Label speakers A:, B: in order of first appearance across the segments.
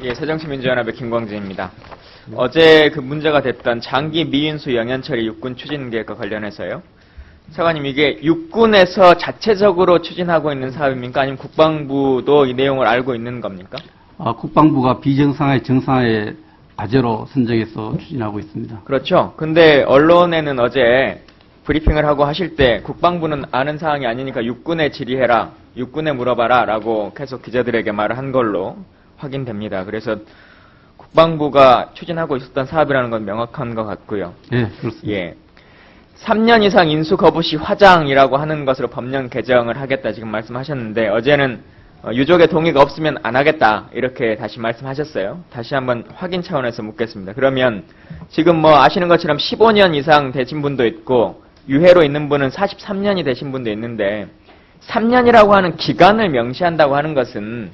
A: 예, 새정치민주연합의 김광진입니다. 어제 그 문제가 됐던 장기 미인수 영연처리 육군 추진계획과 관련해서요. 차관님, 이게 육군에서 자체적으로 추진하고 있는 사업입니까? 아니면 국방부도 이 내용을 알고 있는 겁니까?
B: 국방부가 비정상화의 정상화의 과제로 선정해서 추진하고 있습니다.
A: 그렇죠. 근데 언론에는 어제 브리핑을 하고 하실 때 국방부는 아는 사항이 아니니까 육군에 질의해라, 육군에 물어봐라 라고 계속 기자들에게 말을 한 걸로 확인됩니다. 그래서 국방부가 추진하고 있었던 사업이라는 건 명확한 것 같고요.
B: 예, 그렇습니다.
A: 예. 3년 이상 인수 거부 시 화장이라고 하는 것으로 법령 개정을 하겠다 지금 말씀하셨는데 어제는 유족의 동의가 없으면 안 하겠다 이렇게 다시 말씀하셨어요. 다시 한번 확인 차원에서 묻겠습니다. 그러면 지금 뭐 아시는 것처럼 15년 이상 되신 분도 있고 유해로 있는 분은 43년이 되신 분도 있는데 3년이라고 하는 기간을 명시한다고 하는 것은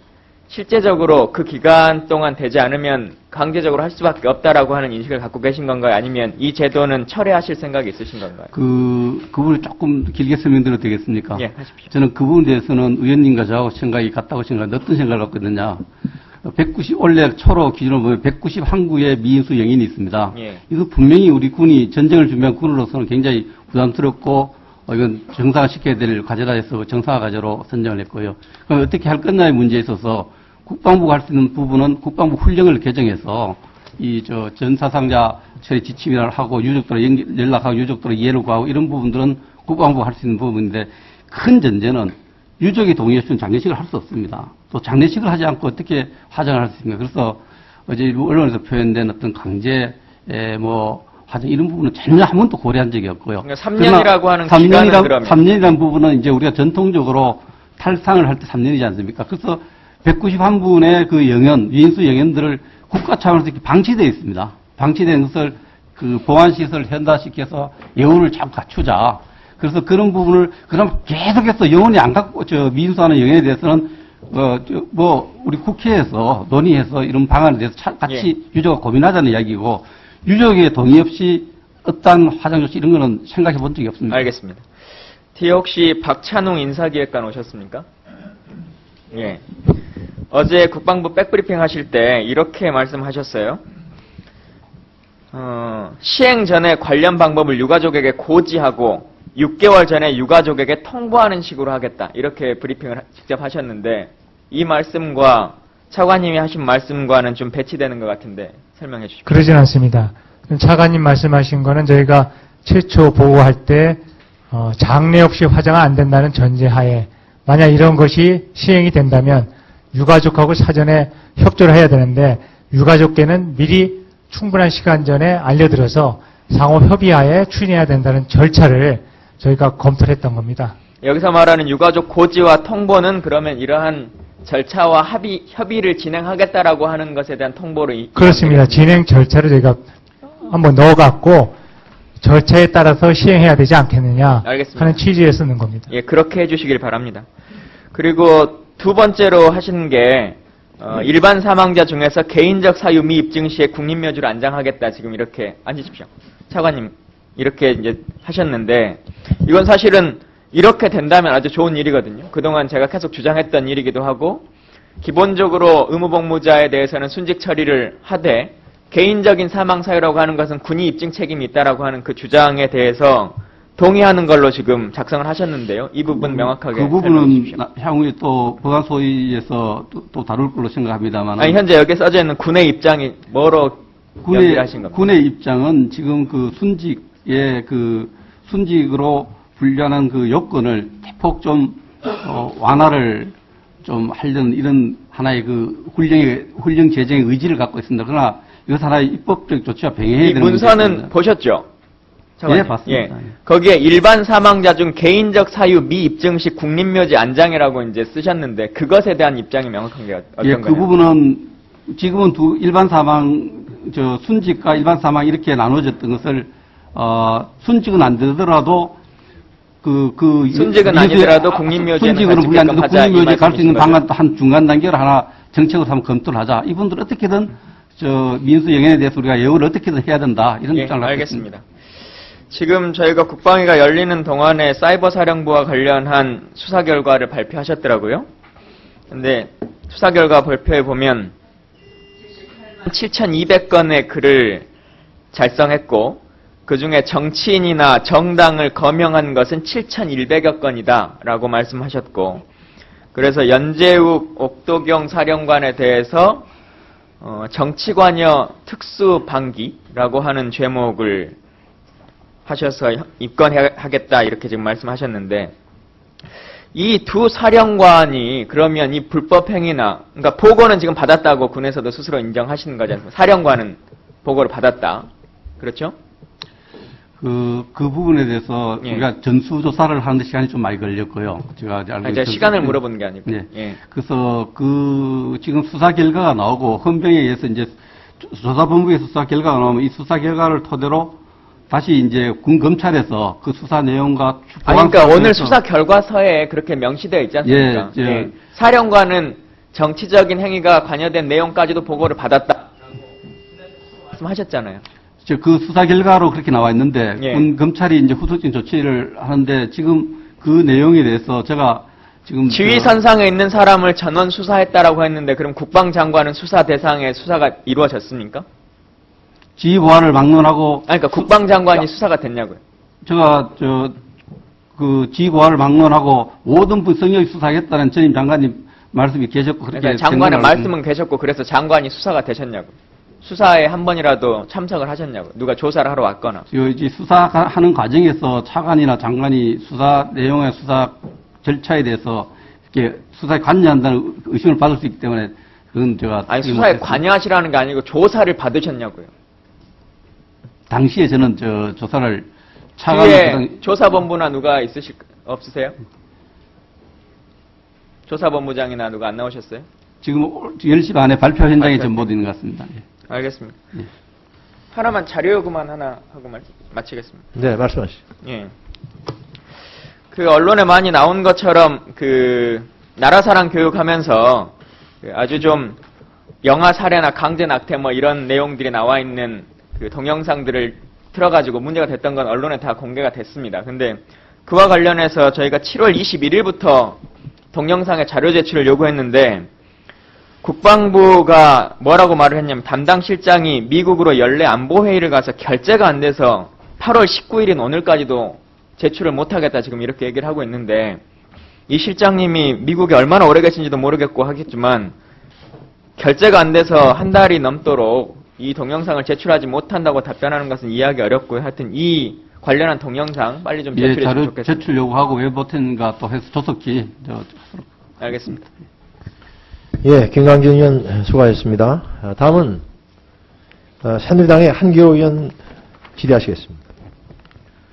A: 실제적으로 그 기간 동안 되지 않으면 강제적으로 할 수밖에 없다라고 하는 인식을 갖고 계신 건가요? 아니면 이 제도는 철회하실 생각이 있으신 건가요? 그
B: 부분을 조금 길게 설명드려도 되겠습니까?
A: 예, 하십시오.
B: 저는 그 부분에 대해서는 의원님과 저하고 생각이 같다고 생각하는데 어떤 생각을 갖고 있느냐. 원래 초로 기준으로 보면 190항구의 미인수 영인이 있습니다.
A: 예.
B: 이거 분명히 우리 군이 전쟁을 준비한 군으로서는 굉장히 부담스럽고 이건 정상화시켜야 될 과제다 해서 정상화 과제로 선정을 했고요. 그럼 어떻게 할 거냐의 문제에 있어서 국방부가 할 수 있는 부분은 국방부 훈령을 개정해서 전사상자 처리 지침이라 하고 유족들 연락하고 유족들 이해를 구하고 이런 부분들은 국방부가 할 수 있는 부분인데 큰 전제는 유족이 동의했으면 장례식을 할 수 없습니다. 또 장례식을 하지 않고 어떻게 화장을 할 수 있습니까? 그래서 어제 언론에서 표현된 어떤 강제 화장 이런 부분은 전혀 한 번도 고려한 적이 없고요.
A: 그러니까 3년이라고 하는 기간은 그러면
B: 3년이라는 부분은 이제 우리가 전통적으로 탈상을 할 때 3년이지 않습니까? 그래서 191분의 그 영연, 위인수 영연들을 국가 차원에서 이렇게 방치되어 있습니다. 방치된 것을 그 보안시설 현대화시켜서 예우를 참 갖추자. 그래서 그런 부분을 그럼 계속해서 영원히 안 갖고 미인수하는 영연에 대해서는 우리 국회에서 논의해서 이런 방안에 대해서 같이 유족과 고민하자는 이야기고 유족의 동의 없이 어떠한 화장 조치 이런 거는 생각해 본 적이 없습니다.
A: 알겠습니다. 뒤에 혹시 박찬웅 인사기획관 오셨습니까? 예. 어제 국방부 백브리핑 하실 때 이렇게 말씀하셨어요. 시행 전에 관련 방법을 유가족에게 고지하고 6개월 전에 유가족에게 통보하는 식으로 하겠다. 이렇게 브리핑을 직접 하셨는데 이 말씀과 차관님이 하신 말씀과는 좀 배치되는 것 같은데 설명해 주십시오.
C: 그러진 않습니다. 차관님 말씀하신 거는 저희가 최초 보고할 때 장례 없이 화장은 안 된다는 전제하에 만약 이런 것이 시행이 된다면 유가족하고 사전에 협조를 해야 되는데 유가족께는 미리 충분한 시간 전에 알려드려서 상호 협의하에 추진해야 된다는 절차를 저희가 검토를 했던 겁니다.
A: 여기서 말하는 유가족 고지와 통보는 그러면 이러한 절차와 협의를 진행하겠다라고 하는 것에 대한 통보를
C: 그렇습니다. 진행 절차를 저희가 한번 넣어갖고 절차에 따라서 시행해야 되지 않겠느냐
A: 알겠습니다.
C: 하는 취지에 쓰는 겁니다.
A: 예, 그렇게 해주시길 바랍니다. 그리고 두 번째로 하시는 게 일반 사망자 중에서 개인적 사유 미 입증 시에 국립묘지를 안장하겠다. 지금 이렇게 앉으십시오. 차관님 이렇게 이제 하셨는데 이건 사실은 이렇게 된다면 아주 좋은 일이거든요. 그동안 제가 계속 주장했던 일이기도 하고 기본적으로 의무복무자에 대해서는 순직 처리를 하되 개인적인 사망 사유라고 하는 것은 군이 입증 책임이 있다라고 하는 그 주장에 대해서 동의하는 걸로 지금 작성을 하셨는데요. 이 부분 명확하게
B: 그 부분은 향후에 또 법안 소위에서 또 다룰 걸로 생각합니다만.
A: 아니 현재 여기 써져 있는 군의 입장이 뭐로 연기를 하신 겁니까?
B: 군의 입장은 지금 그 순직으로 분류하는 그 요건을 대폭 좀 완화를 좀 하려는 이런 하나의 그 훈령 제정의 의지를 갖고 있습니다. 그러나 이것 하나의 입법적 조치와 병행해야 되는
A: 문서는
B: 문제입니다.
A: 보셨죠?
B: 예, 봤습니다.
A: 예. 거기에 일반 사망자 중 개인적 사유 미 입증 시 국립묘지 안장이라고 이제 쓰셨는데 그것에 대한 입장이 명확한 게 어떤가요?
B: 예, 그 부분은 지금은 일반 사망, 순직과 일반 사망 이렇게 나눠졌던 것을 순직은 안 되더라도
A: 순직은 아니더라도 국립묘지에는
B: 순직으로 분리하는데 국립묘지에 갈 수 있는 방안도 한 중간 단계를 하나 정책으로 한번 검토를 하자. 이분들 어떻게든 민수 영연에 대해서 우리가 예우를 어떻게든 해야 된다. 이런 입장을 갖고 있습니다.
A: 알겠습니다. 지금 저희가 국방위가 열리는 동안에 사이버 사령부와 관련한 수사 결과를 발표하셨더라고요. 근데 수사 결과 발표에 보면 7,200건의 글을 작성했고 그 중에 정치인이나 정당을 거명한 것은 7,100여 건이다라고 말씀하셨고, 그래서 연재욱 옥도경 사령관에 대해서 정치관여 특수방기라고 하는 제목을 하셔서 입건하겠다 이렇게 지금 말씀하셨는데, 이 두 사령관이 그러면 이 불법 행위나, 그러니까 보고는 지금 받았다고 군에서도 스스로 인정하시는 거지 않습니까? 사령관은 보고를 받았다. 그렇죠?
B: 그 부분에 대해서
A: 예.
B: 우리가 전수조사를 하는데 시간이 좀 많이 걸렸고요. 제가
A: 제가 시간을 물어보는 게 아니고.
B: 네.
A: 예.
B: 그래서 지금 수사 결과가 나오고 헌병에 의해서 이제 조사본부에서 수사 결과가 나오면 이 수사 결과를 토대로 다시 이제 군 검찰에서 그 수사 내용과
A: 그러니까 오늘 수사 결과서에 그렇게 명시되어 있지 않습니까?
B: 예,
A: 사령관은 정치적인 행위가 관여된 내용까지도 보고를 받았다. 말씀하셨잖아요.
B: 그 수사 결과로 그렇게 나와 있는데
A: 예.
B: 군 검찰이 이제 후속적인 조치를 하는데 지금 그 내용에 대해서 제가 지금
A: 지휘선상에 있는 사람을 전원 수사했다라고 했는데 그럼 국방장관은 수사 대상에 수사가 이루어졌습니까?
B: 지휘보안을 막론하고
A: 그러니까 국방장관이 수사가 됐냐고요.
B: 제가 그 지휘보안을 막론하고 모든 분성역이 수사하겠다는 전임 장관님 말씀이 계셨고 그렇게
A: 그러니까 장관의
B: 생각을
A: 말씀은 계셨고 그래서 장관이 수사가 되셨냐고. 수사에 한 번이라도 참석을 하셨냐고. 누가 조사를 하러 왔거나.
B: 이제 수사하는 과정에서 차관이나 장관이 수사 내용의 수사 절차에 대해서 이렇게 수사에 관여한다는 의심을 받을 수 있기 때문에 그건 제가
A: 아니 수사에 관여하시라는 게 아니고 조사를 받으셨냐고요.
B: 당시에 저는 조사를
A: 뒤에
B: 차관이
A: 조사본부나 누가 없으세요? 조사본부장이나 누가 안 나오셨어요?
B: 지금 10시 반에 발표 현장에 전보되어 있는 것 같습니다. 예.
A: 알겠습니다.
B: 예.
A: 하나만 자료 요구만 하나 하고 마치겠습니다.
D: 네, 말씀하시죠.
A: 예. 그 언론에 많이 나온 것처럼 그 나라사랑 교육하면서 그 아주 좀 영아 살해나 강제 낙태 뭐 이런 내용들이 나와 있는 그 동영상들을 틀어가지고 문제가 됐던 건 언론에 다 공개가 됐습니다. 근데 그와 관련해서 저희가 7월 21일부터 동영상의 자료 제출을 요구했는데 국방부가 뭐라고 말을 했냐면 담당 실장이 미국으로 연례 안보회의를 가서 결재가 안 돼서 8월 19일인 오늘까지도 제출을 못하겠다 지금 이렇게 얘기를 하고 있는데 이 실장님이 미국에 얼마나 오래 계신지도 모르겠고 하겠지만 결재가 안 돼서 한 달이 넘도록 이 동영상을 제출하지 못한다고 답변하는 것은 이해하기 어렵고요. 하여튼 이 관련한 동영상 빨리 좀 제출해 주시면 좋겠습니다.
B: 제출 요구하고 웹버튼과 또 해서 조속히
A: 알겠습니다.
D: 예, 김광진 의원 수고하셨습니다. 다음은 새누리당의 한기호 의원 질의하시겠습니다.